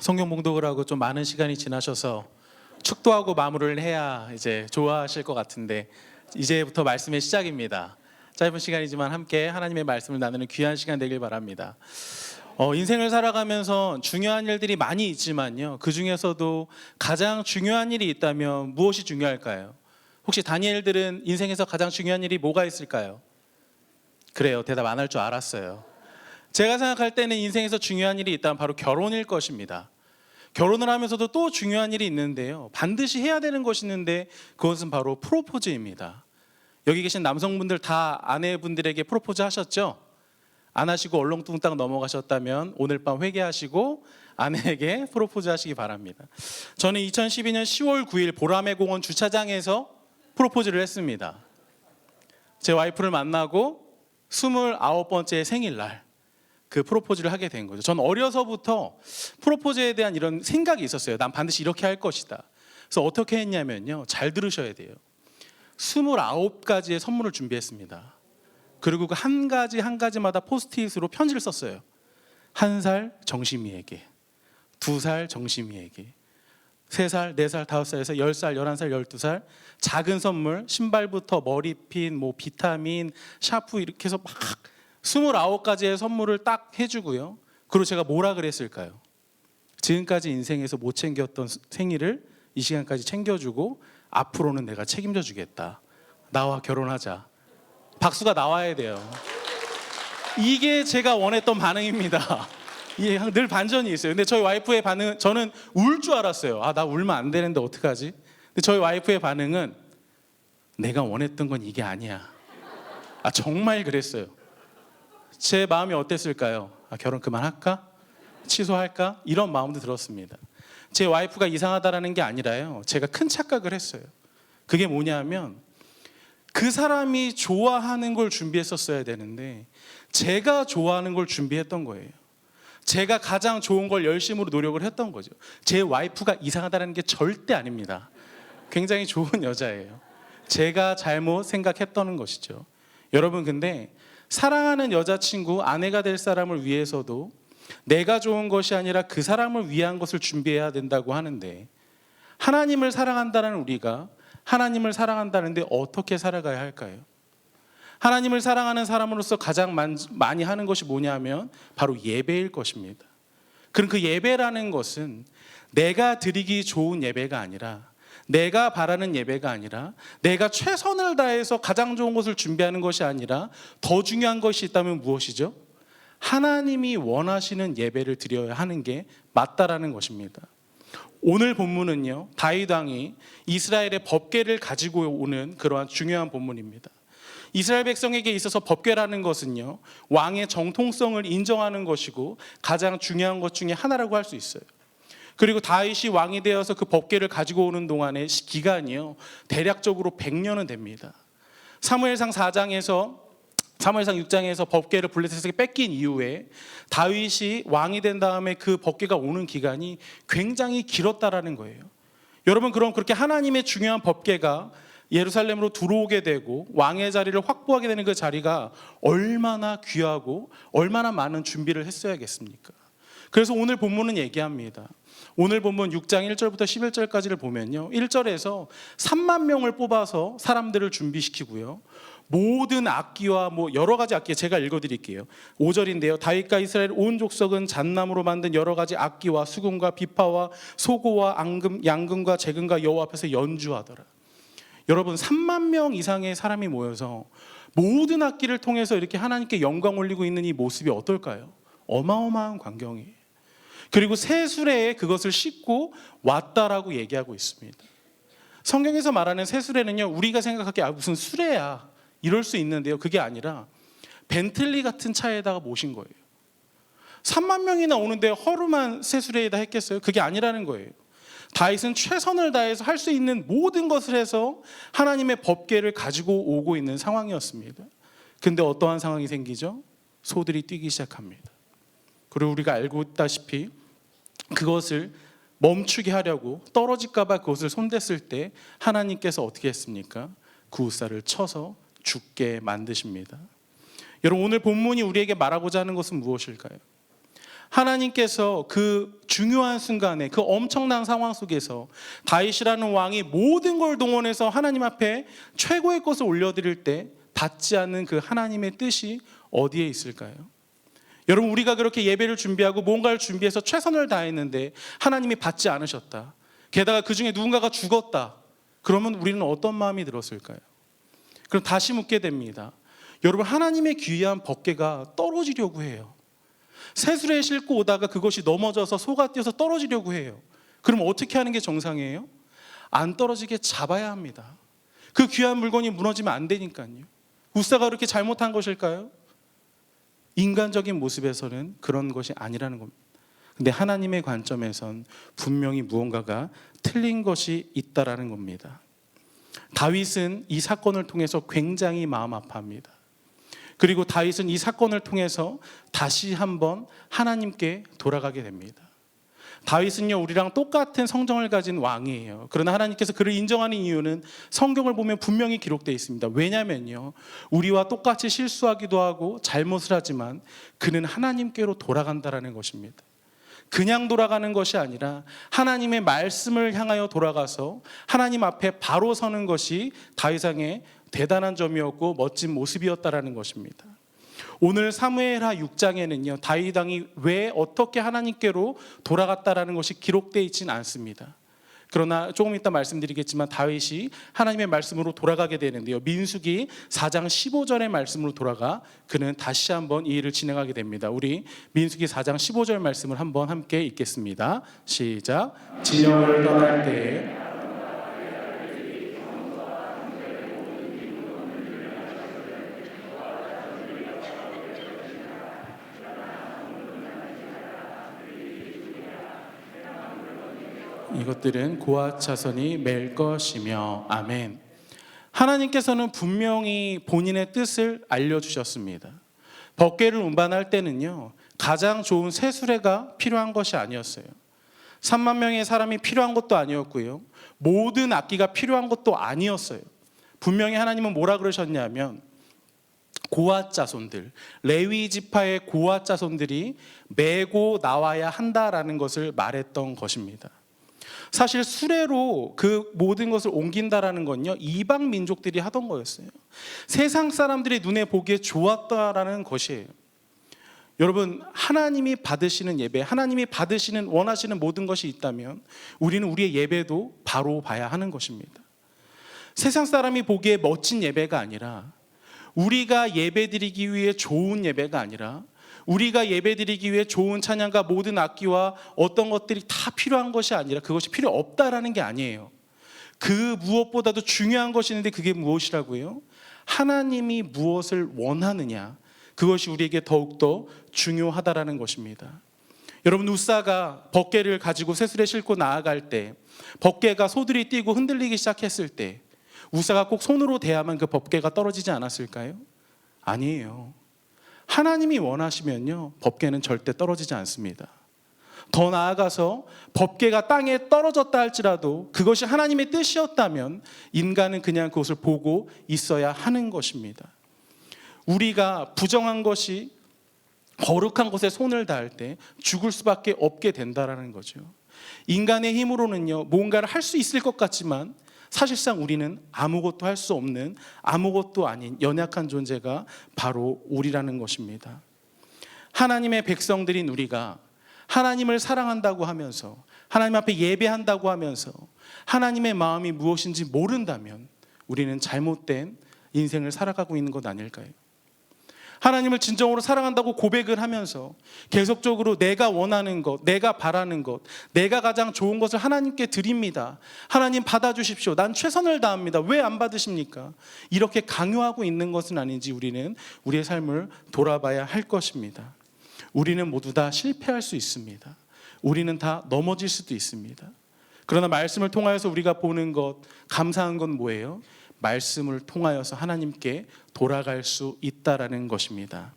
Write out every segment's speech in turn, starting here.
성경 봉독을 하고 좀 많은 시간이 지나셔서 축도하고 마무리를 해야 이제 좋아하실 것 같은데, 이제부터 말씀의 시작입니다. 짧은 시간이지만 함께 하나님의 말씀을 나누는 귀한 시간 되길 바랍니다. 인생을 살아가면서 중요한 일들이 많이 있지만요, 그 중에서도 가장 중요한 일이 있다면 무엇이 중요할까요? 혹시 다니엘들은 인생에서 가장 중요한 일이 뭐가 있을까요? 그래요, 대답 안 할 줄 알았어요. 제가 생각할 때는 인생에서 중요한 일이 있다면 바로 결혼일 것입니다. 결혼을 하면서도 또 중요한 일이 있는데요, 반드시 해야 되는 것이 있는데 그것은 바로 프로포즈입니다. 여기 계신 남성분들 다 아내분들에게 프로포즈 하셨죠? 안 하시고 얼렁뚱땅 넘어가셨다면 오늘 밤 회개하시고 아내에게 프로포즈 하시기 바랍니다. 저는 2012년 10월 9일 보라매 공원 주차장에서 프로포즈를 했습니다. 제 와이프를 만나고 29번째 생일날 그 프로포즈를 하게 된 거죠. 저는 어려서부터 프로포즈에 대한 이런 생각이 있었어요. 난 반드시 이렇게 할 것이다. 그래서 어떻게 했냐면요, 잘 들으셔야 돼요. 29가지의 선물을 준비했습니다. 그리고 그 한 가지 한 가지마다 포스트잇으로 편지를 썼어요. 1살 정심이에게, 2살 정심이에게, 3살, 4살, 5살에서 10살, 11살, 12살 작은 선물, 신발부터 머리핀, 비타민, 샤프 이렇게 해서 막 29가지의 선물을 딱 해주고요. 그리고 제가 뭐라 그랬을까요? 지금까지 인생에서 못 챙겼던 생일을 이 시간까지 챙겨주고 앞으로는 내가 책임져 주겠다. 나와 결혼하자. 박수가 나와야 돼요. 이게 제가 원했던 반응입니다. 이게 늘 반전이 있어요. 근데 저희 와이프의 반응은, 저는 울 줄 알았어요. 나 울면 안 되는데 어떡하지? 근데 저희 와이프의 반응은 내가 원했던 건 이게 아니야. 정말 그랬어요. 제 마음이 어땠을까요? 결혼 그만할까? 취소할까? 이런 마음도 들었습니다. 제 와이프가 이상하다라는 게 아니라요, 제가 큰 착각을 했어요. 그게 뭐냐면 그 사람이 좋아하는 걸 준비했었어야 되는데 제가 좋아하는 걸 준비했던 거예요. 제가 가장 좋은 걸 열심으로 노력을 했던 거죠. 제 와이프가 이상하다는 게 절대 아닙니다. 굉장히 좋은 여자예요. 제가 잘못 생각했던 것이죠. 여러분, 근데 사랑하는 여자친구, 아내가 될 사람을 위해서도 내가 좋은 것이 아니라 그 사람을 위한 것을 준비해야 된다고 하는데, 하나님을 사랑한다는 우리가 하나님을 사랑한다는데 어떻게 살아가야 할까요? 하나님을 사랑하는 사람으로서 가장 많이 하는 것이 뭐냐면 바로 예배일 것입니다. 그럼 그 예배라는 것은 내가 드리기 좋은 예배가 아니라, 내가 바라는 예배가 아니라, 내가 최선을 다해서 가장 좋은 것을 준비하는 것이 아니라 더 중요한 것이 있다면 무엇이죠? 하나님이 원하시는 예배를 드려야 하는 게 맞다라는 것입니다. 오늘 본문은요, 다윗 왕이 이스라엘의 법궤를 가지고 오는 그러한 중요한 본문입니다. 이스라엘 백성에게 있어서 법궤라는 것은요, 왕의 정통성을 인정하는 것이고 가장 중요한 것 중에 하나라고 할 수 있어요. 그리고 다윗이 왕이 되어서 그 법궤를 가지고 오는 동안의 기간이요, 대략적으로 100년은 됩니다. 사무엘상 6장에서 법궤를 블레셋에게 뺏긴 이후에 다윗이 왕이 된 다음에 그 법궤가 오는 기간이 굉장히 길었다라는 거예요. 여러분, 그럼 그렇게 하나님의 중요한 법궤가 예루살렘으로 들어오게 되고 왕의 자리를 확보하게 되는 그 자리가 얼마나 귀하고 얼마나 많은 준비를 했어야겠습니까? 그래서 오늘 본문은 얘기합니다. 오늘 본문 6장 1절부터 11절까지를 보면요, 1절에서 3만 명을 뽑아서 사람들을 준비시키고요, 모든 악기와 여러 가지 악기, 제가 읽어드릴게요. 5절인데요, 다윗과 이스라엘 온 족속은 잣나무로 만든 여러 가지 악기와 수금과 비파와 소고와 앙금, 양금과 재금과 여호와 앞에서 연주하더라. 여러분, 3만 명 이상의 사람이 모여서 모든 악기를 통해서 이렇게 하나님께 영광 올리고 있는 이 모습이 어떨까요? 어마어마한 광경이에요. 그리고 새 수레에 그것을 싣고 왔다라고 얘기하고 있습니다. 성경에서 말하는 새 수레는요, 우리가 생각하기에 무슨 수레야 이럴 수 있는데요, 그게 아니라 벤틀리 같은 차에다가 모신 거예요. 3만 명이나 오는데 허름한 새 수레에다 했겠어요? 그게 아니라는 거예요. 다윗은 최선을 다해서 할 수 있는 모든 것을 해서 하나님의 법궤를 가지고 오고 있는 상황이었습니다. 근데 어떠한 상황이 생기죠? 소들이 뛰기 시작합니다. 그리고 우리가 알고 있다시피 그것을 멈추게 하려고 떨어질까 봐 그것을 손댔을 때 하나님께서 어떻게 했습니까? 구우살을 쳐서 죽게 만드십니다. 여러분, 오늘 본문이 우리에게 말하고자 하는 것은 무엇일까요? 하나님께서 그 중요한 순간에 그 엄청난 상황 속에서 다윗이라는 왕이 모든 걸 동원해서 하나님 앞에 최고의 것을 올려드릴 때 받지 않는 그 하나님의 뜻이 어디에 있을까요? 여러분, 우리가 그렇게 예배를 준비하고 뭔가를 준비해서 최선을 다했는데 하나님이 받지 않으셨다, 게다가 그 중에 누군가가 죽었다, 그러면 우리는 어떤 마음이 들었을까요? 그럼 다시 묻게 됩니다. 여러분, 하나님의 귀한 법궤가 떨어지려고 해요. 새수레에 싣고 오다가 그것이 넘어져서 소가 뛰어서 떨어지려고 해요. 그럼 어떻게 하는 게 정상이에요? 안 떨어지게 잡아야 합니다. 그 귀한 물건이 무너지면 안 되니까요. 우사가 그렇게 잘못한 것일까요? 인간적인 모습에서는 그런 것이 아니라는 겁니다. 근데 하나님의 관점에선 분명히 무언가가 틀린 것이 있다라는 겁니다. 다윗은 이 사건을 통해서 굉장히 마음 아파합니다. 그리고 다윗은 이 사건을 통해서 다시 한번 하나님께 돌아가게 됩니다. 다윗은요, 우리랑 똑같은 성정을 가진 왕이에요. 그러나 하나님께서 그를 인정하는 이유는 성경을 보면 분명히 기록되어 있습니다. 왜냐면요, 우리와 똑같이 실수하기도 하고 잘못을 하지만 그는 하나님께로 돌아간다라는 것입니다. 그냥 돌아가는 것이 아니라 하나님의 말씀을 향하여 돌아가서 하나님 앞에 바로 서는 것이 다윗왕의 대단한 점이었고 멋진 모습이었다라는 것입니다. 오늘 사무엘하 6장에는요, 다윗 왕이 왜 어떻게 하나님께로 돌아갔다라는 것이 기록되어 있지는 않습니다. 그러나 조금 이따 말씀드리겠지만 다윗이 하나님의 말씀으로 돌아가게 되는데요, 민수기 4장 15절의 말씀으로 돌아가 그는 다시 한번 이 일을 진행하게 됩니다. 우리 민수기 4장 15절 말씀을 한번 함께 읽겠습니다. 시작. 진영을 떠날 때에 이것들은 고앗 자손이 맬 것이며. 아멘. 하나님께서는 분명히 본인의 뜻을 알려주셨습니다. 법궤를 운반할 때는요, 가장 좋은 새수레가 필요한 것이 아니었어요. 3만 명의 사람이 필요한 것도 아니었고요, 모든 악기가 필요한 것도 아니었어요. 분명히 하나님은 뭐라 그러셨냐면 고앗 자손들, 레위 지파의 고앗 자손들이 메고 나와야 한다라는 것을 말했던 것입니다. 사실 수레로 그 모든 것을 옮긴다라는 건요, 이방 민족들이 하던 거였어요. 세상 사람들의 눈에 보기에 좋았다라는 것이에요. 여러분, 하나님이 받으시는 예배, 하나님이 받으시는 원하시는 모든 것이 있다면 우리는 우리의 예배도 바로 봐야 하는 것입니다. 세상 사람이 보기에 멋진 예배가 아니라, 우리가 예배드리기 위해 좋은 예배가 아니라, 우리가 예배드리기 위해 좋은 찬양과 모든 악기와 어떤 것들이 다 필요한 것이 아니라 그것이 필요 없다라는 게 아니에요. 그 무엇보다도 중요한 것이 있는데 그게 무엇이라고요? 하나님이 무엇을 원하느냐, 그것이 우리에게 더욱더 중요하다라는 것입니다. 여러분, 우사가 법궤를 가지고 새수레 싣고 나아갈 때, 법궤가 소들이 뛰고 흔들리기 시작했을 때 우사가 꼭 손으로 대야만 그 법궤가 떨어지지 않았을까요? 아니에요. 하나님이 원하시면요, 법궤는 절대 떨어지지 않습니다. 더 나아가서 법궤가 땅에 떨어졌다 할지라도 그것이 하나님의 뜻이었다면 인간은 그냥 그것을 보고 있어야 하는 것입니다. 우리가 부정한 것이 거룩한 것에 손을 닿을 때 죽을 수밖에 없게 된다라는 거죠. 인간의 힘으로는요, 뭔가를 할 수 있을 것 같지만 사실상 우리는 아무것도 할 수 없는, 아무것도 아닌 연약한 존재가 바로 우리라는 것입니다. 하나님의 백성들인 우리가 하나님을 사랑한다고 하면서, 하나님 앞에 예배한다고 하면서 하나님의 마음이 무엇인지 모른다면 우리는 잘못된 인생을 살아가고 있는 것 아닐까요? 하나님을 진정으로 사랑한다고 고백을 하면서 계속적으로 내가 원하는 것, 내가 바라는 것, 내가 가장 좋은 것을 하나님께 드립니다, 하나님 받아주십시오, 난 최선을 다합니다, 왜 안 받으십니까? 이렇게 강요하고 있는 것은 아닌지 우리는 우리의 삶을 돌아봐야 할 것입니다. 우리는 모두 다 실패할 수 있습니다. 우리는 다 넘어질 수도 있습니다. 그러나 말씀을 통하여서 우리가 보는 것, 감사한 건 뭐예요? 말씀을 통하여서 하나님께 돌아갈 수 있다라는 것입니다.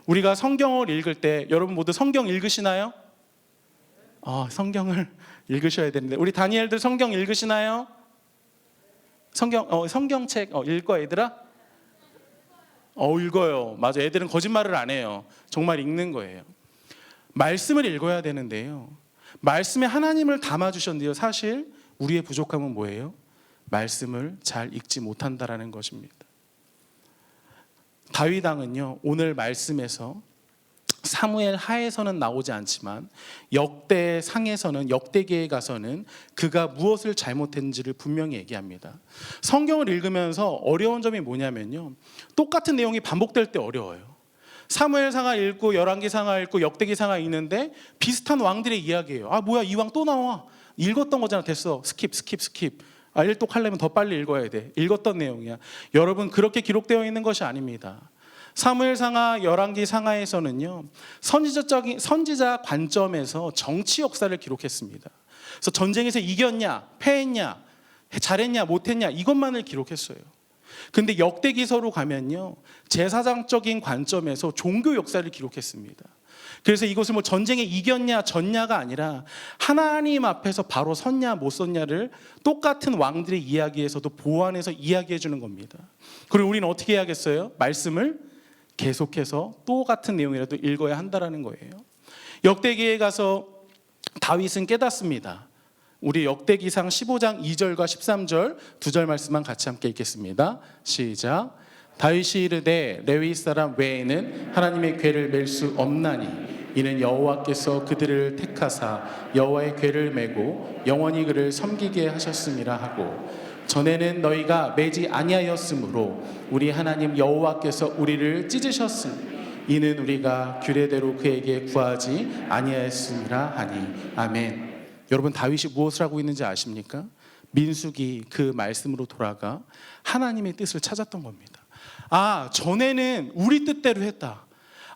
우리가 성경을 읽을 때, 여러분 모두 성경 읽으시나요? 성경을 읽으셔야 되는데, 우리 다니엘들 성경 읽으시나요? 성경책 읽어 얘들아? 읽어요. 맞아, 애들은 거짓말을 안 해요. 정말 읽는 거예요. 말씀을 읽어야 되는데요, 말씀에 하나님을 담아주셨는데요, 사실 우리의 부족함은 뭐예요? 말씀을 잘 읽지 못한다라는 것입니다. 다윗 왕은요, 오늘 말씀에서 사무엘 하에서는 나오지 않지만 역대상에서는, 역대기에 가서는 그가 무엇을 잘못했는지를 분명히 얘기합니다. 성경을 읽으면서 어려운 점이 뭐냐면요, 똑같은 내용이 반복될 때 어려워요. 사무엘상하 읽고 열왕기상하 읽고 역대기상하 읽는데 비슷한 왕들의 이야기예요. 아 뭐야, 이 왕 또 나와. 읽었던 거잖아. 됐어. 스킵. 일독하려면 더 빨리 읽어야 돼. 읽었던 내용이야. 여러분, 그렇게 기록되어 있는 것이 아닙니다. 사무엘상하, 열왕기상하에서는요, 선지자 관점에서 정치 역사를 기록했습니다. 그래서 전쟁에서 이겼냐, 패했냐, 잘했냐, 못했냐, 이것만을 기록했어요. 근데 역대기서로 가면요, 제사장적인 관점에서 종교 역사를 기록했습니다. 그래서 이것을 뭐 전쟁에 이겼냐 졌냐가 아니라 하나님 앞에서 바로 섰냐 못 섰냐를 똑같은 왕들의 이야기에서도 보완해서 이야기해 주는 겁니다. 그리고 우리는 어떻게 해야겠어요? 말씀을 계속해서 똑같은 내용이라도 읽어야 한다는 거예요. 역대기에 가서 다윗은 깨닫습니다. 우리 역대기상 15장 2절과 13절 두 절 말씀만 같이 함께 읽겠습니다. 시작. 다윗이 이르되 레위 사람 외에는 하나님의 궤를 맬 수 없나니 이는 여호와께서 그들을 택하사 여호와의 궤를 메고 영원히 그를 섬기게 하셨음이라 하고, 전에는 너희가 매지 아니하였으므로 우리 하나님 여호와께서 우리를 찢으셨으니 이는 우리가 규례대로 그에게 구하지 아니하였음이라 하니. 아멘. 여러분, 다윗이 무엇을 하고 있는지 아십니까? 민수기 그 말씀으로 돌아가 하나님의 뜻을 찾았던 겁니다. 아, 전에는 우리 뜻대로 했다.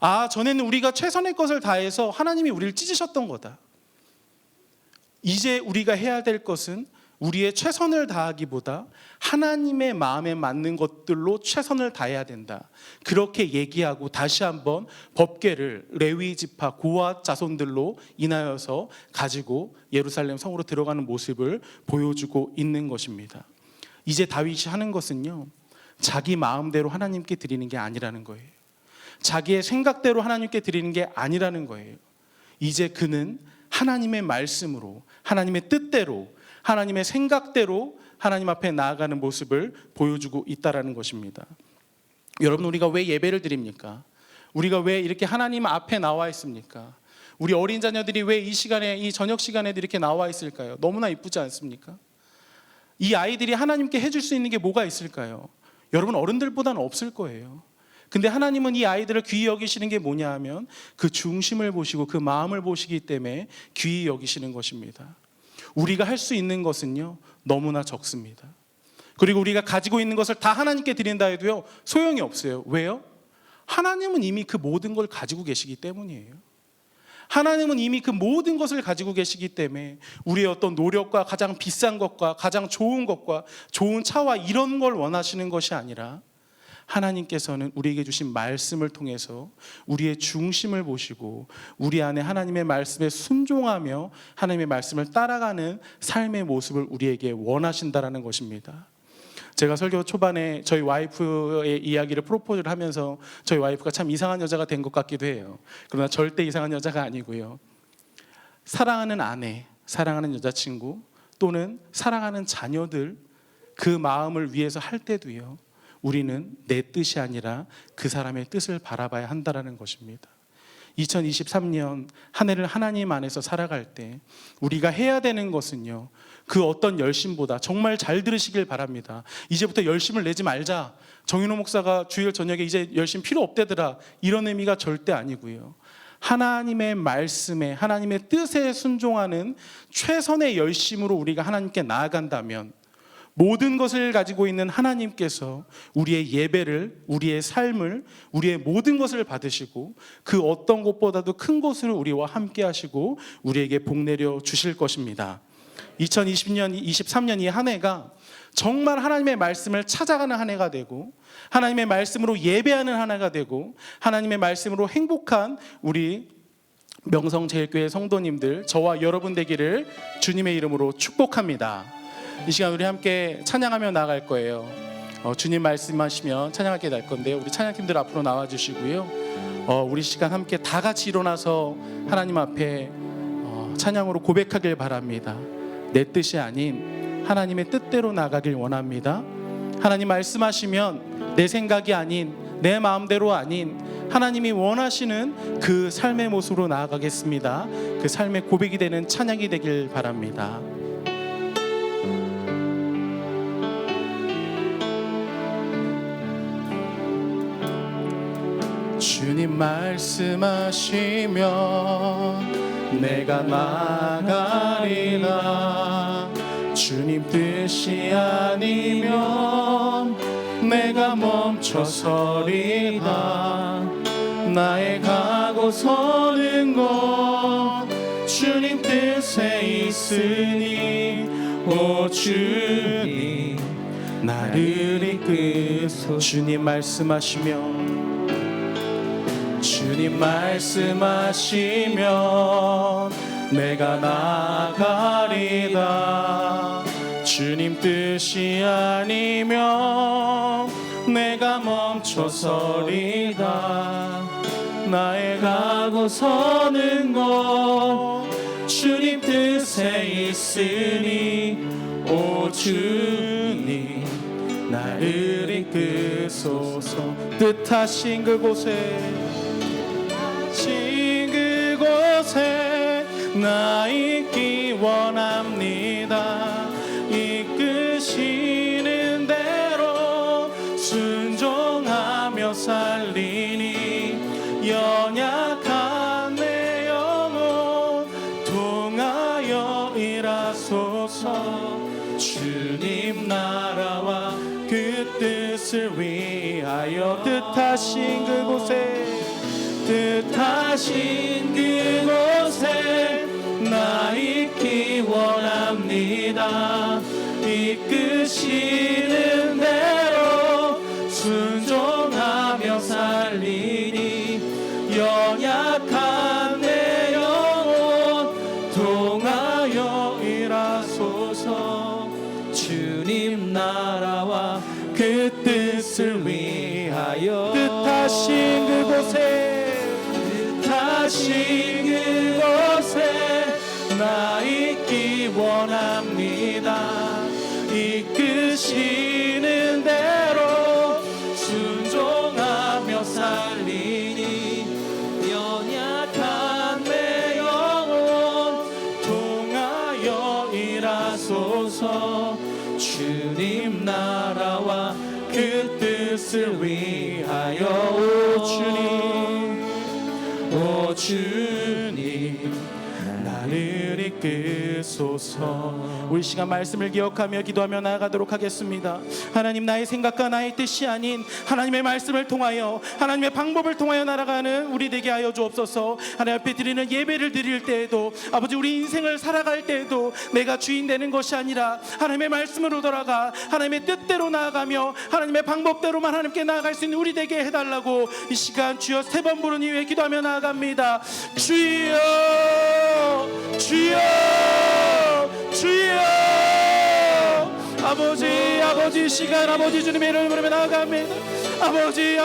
아, 전에는 우리가 최선의 것을 다해서 하나님이 우리를 찢으셨던 거다. 이제 우리가 해야 될 것은 우리의 최선을 다하기보다 하나님의 마음에 맞는 것들로 최선을 다해야 된다. 그렇게 얘기하고 다시 한번 법궤를 레위 지파 고앗 자손들로 인하여서 가지고 예루살렘 성으로 들어가는 모습을 보여주고 있는 것입니다. 이제 다윗이 하는 것은요, 자기 마음대로 하나님께 드리는 게 아니라는 거예요. 자기의 생각대로 하나님께 드리는 게 아니라는 거예요. 이제 그는 하나님의 말씀으로, 하나님의 뜻대로, 하나님의 생각대로 하나님 앞에 나아가는 모습을 보여주고 있다는 것입니다. 여러분, 우리가 왜 예배를 드립니까? 우리가 왜 이렇게 하나님 앞에 나와 있습니까? 우리 어린 자녀들이 왜 이 시간에, 이 저녁 시간에도 이렇게 나와 있을까요? 너무나 이쁘지 않습니까? 이 아이들이 하나님께 해줄 수 있는 게 뭐가 있을까요? 여러분, 어른들보다는 없을 거예요. 근데 하나님은 이 아이들을 귀히 여기시는 게 뭐냐 하면 그 중심을 보시고 그 마음을 보시기 때문에 귀히 여기시는 것입니다. 우리가 할 수 있는 것은요, 너무나 적습니다. 그리고 우리가 가지고 있는 것을 다 하나님께 드린다 해도요, 소용이 없어요. 왜요? 하나님은 이미 그 모든 걸 가지고 계시기 때문이에요. 하나님은 이미 그 모든 것을 가지고 계시기 때문에 우리의 어떤 노력과 가장 비싼 것과 가장 좋은 것과 좋은 차와 이런 걸 원하시는 것이 아니라 하나님께서는 우리에게 주신 말씀을 통해서 우리의 중심을 보시고 우리 안에 하나님의 말씀에 순종하며 하나님의 말씀을 따라가는 삶의 모습을 우리에게 원하신다라는 것입니다. 제가 설교 초반에 저희 와이프의 이야기를 프로포즈를 하면서 저희 와이프가 참 이상한 여자가 된 것 같기도 해요. 그러나 절대 이상한 여자가 아니고요, 사랑하는 아내, 사랑하는 여자친구 또는 사랑하는 자녀들, 그 마음을 위해서 할 때도요, 우리는 내 뜻이 아니라 그 사람의 뜻을 바라봐야 한다는 것입니다. 2023년 한 해를 하나님 안에서 살아갈 때 우리가 해야 되는 것은요, 그 어떤 열심보다, 정말 잘 들으시길 바랍니다, 이제부터 열심을 내지 말자, 정윤호 목사가 주일 저녁에 이제 열심 필요 없대더라, 이런 의미가 절대 아니고요, 하나님의 말씀에, 하나님의 뜻에 순종하는 최선의 열심으로 우리가 하나님께 나아간다면 모든 것을 가지고 있는 하나님께서 우리의 예배를, 우리의 삶을, 우리의 모든 것을 받으시고 그 어떤 것보다도 큰 것을 우리와 함께 하시고 우리에게 복 내려 주실 것입니다. 2020년, 23년 이 한 해가 정말 하나님의 말씀을 찾아가는 한 해가 되고 하나님의 말씀으로 예배하는 한 해가 되고 하나님의 말씀으로 행복한 우리 명성제일교회 성도님들, 저와 여러분 되기를 주님의 이름으로 축복합니다. 이 시간 우리 함께 찬양하며 나아갈 거예요. 주님 말씀하시면 찬양하게 될 건데요, 우리 찬양팀들 앞으로 나와주시고요, 우리 시간 함께 다 같이 일어나서 하나님 앞에 찬양으로 고백하길 바랍니다. 내 뜻이 아닌 하나님의 뜻대로 나가길 원합니다. 하나님 말씀하시면 내 생각이 아닌, 내 마음대로 아닌 하나님이 원하시는 그 삶의 모습으로 나아가겠습니다. 그 삶의 고백이 되는 찬양이 되길 바랍니다. 주님 말씀하시면 내가 나가리라. 주님 뜻이 아니면 내가 멈춰서리다. 나의 가고 서는 곳 주님 뜻에 있으니 오 주님 나를 이끄소. 주님 말씀하시면 내가 나가리다. 주님 뜻이 아니면 내가 멈춰서리다. 나의 가고 서는 곳 주님 뜻에 있으니 오 주님 나를 이끄소서. 뜻하신 그곳에 나 있기 원합니다. 이끄시는 대로 순종하며 살리니 연약한 내 영혼 통하여 일하소서. 주님 나라와 그 뜻을 위하여 뜻하신 그곳에 나 있기 원합니다. 이끄시는 대로 순종하며 살리니 연약한 내 영혼 통하여 일하소서. 주님 나라와 그 뜻을 위하여 뜻하신 그곳에 나 있기 원합니다. 이끄시는 대로 순종하며 살리니 연약한 내 영혼 통하여 일하소서. 주님 나라와 그 뜻을 위하여 오 주님 나를 이끄소서. 우리 시간 말씀을 기억하며 기도하며 나아가도록 하겠습니다. 하나님, 나의 생각과 나의 뜻이 아닌 하나님의 말씀을 통하여 하나님의 방법을 통하여 날아가는 우리 되게 하여 주옵소서. 하나님 앞에 드리는 예배를 드릴 때에도 아버지 우리 인생을 살아갈 때에도 내가 주인 되는 것이 아니라 하나님의 말씀으로 돌아가 하나님의 뜻대로 나아가며 하나님의 방법대로만 하나님께 나아갈 수 있는 우리 되게 해달라고 이 시간 주여 3번 부른 이후에 기도하며 나아갑니다. 주여 주여 주여. 아버지 시간 아버지 주님의 이름을 부르며 나아갑니다. 아버지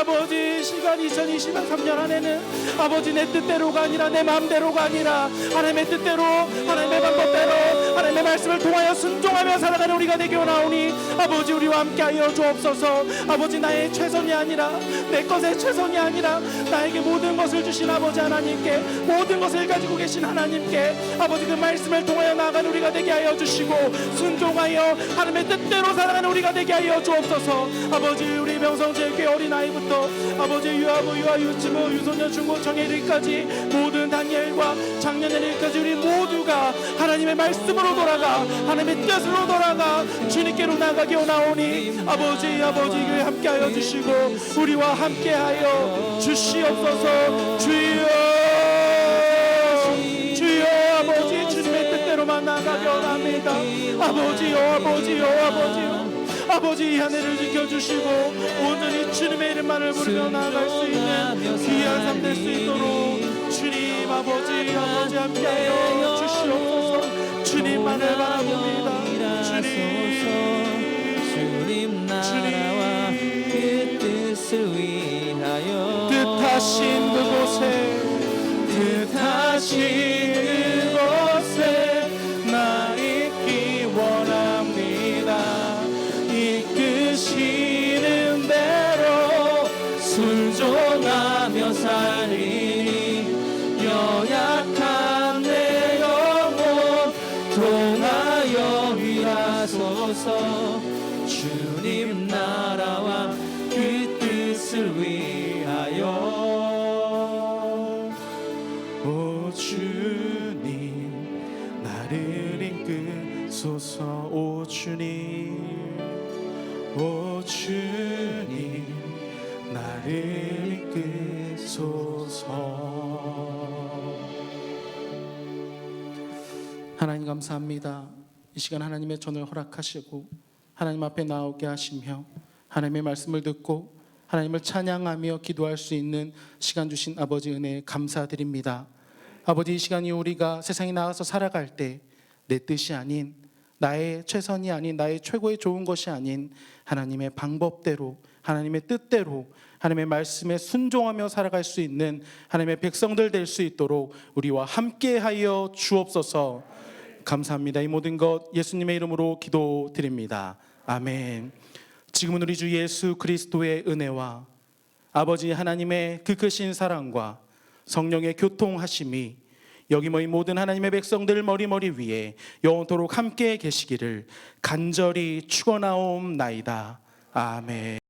시간 2023년 안에는 아버지 내 뜻대로가 아니라 내 마음대로가 아니라 하나님의 뜻대로 하나님의 방법대로 하나님의 말씀을 통하여 순종하며 살아가는 우리가 되게 원하오니 아버지 우리와 함께하여 주옵소서. 아버지 나의 최선이 아니라 내 것의 최선이 아니라 나에게 모든 것을 주신 아버지 하나님께 모든 것을 가지고 계신 하나님께 아버지 그 말씀을 통하여 나아가는 우리가 되게 하여 주시고 순종하여 하나님의 뜻대로 살아가는 우리가 되게 하여 주옵소서. 아버지 우리 명성제일교회 어린아이부터 아버지 유아부 유아 유치부 유소년 중고 청년일까지 모든 단일과 장년일까지 우리 모두가 하나님의 말씀으로 돌아가 하나님의 뜻으로 돌아가 주님께로 나가게 원하오니 아버지 교회 함께하여 주시고 우리와 함께하여 주시옵소서. 주여 아버지 주님의 뜻대로만 나가게 원합니다. 아버지 이 한 해를 지켜주시고 온전히 주님의 이름만을 부르며 나아갈 수 있는 귀한 삶 될 수 있도록 주님 아버지 함께하여 주시옵소서. 주님만을 바라봅니다. 주님 나라와 그 뜻을 위하여 뜻하신 그곳 다시 그곳에 나 있기 원합니다. 이끄시는 대로 순종하며 살리니 연약한 내 영혼 통하여 일하소서. 주님 나라와 그 뜻을 위하여. 오 주님 나를 이끄소서. 오 주님, 오 주님 나를 이끄소서. 하나님 감사합니다. 이 시간 하나님의 전을 허락하시고 하나님 앞에 나오게 하시며 하나님의 말씀을 듣고 하나님을 찬양하며 기도할 수 있는 시간 주신 아버지 은혜에 감사드립니다. 아버지, 이 시간이 우리가 세상에 나가서 살아갈 때 내 뜻이 아닌, 나의 최선이 아닌, 나의 최고의 좋은 것이 아닌 하나님의 방법대로, 하나님의 뜻대로, 하나님의 말씀에 순종하며 살아갈 수 있는 하나님의 백성들 될 수 있도록 우리와 함께하여 주옵소서. 감사합니다. 이 모든 것 예수님의 이름으로 기도드립니다. 아멘. 지금은 우리 주 예수 그리스도의 은혜와 아버지 하나님의 그 크신 사랑과 성령의 교통하심이 여기 모인 모든 하나님의 백성들 머리 위에 영원토록 함께 계시기를 간절히 축원하옵나이다. 아멘.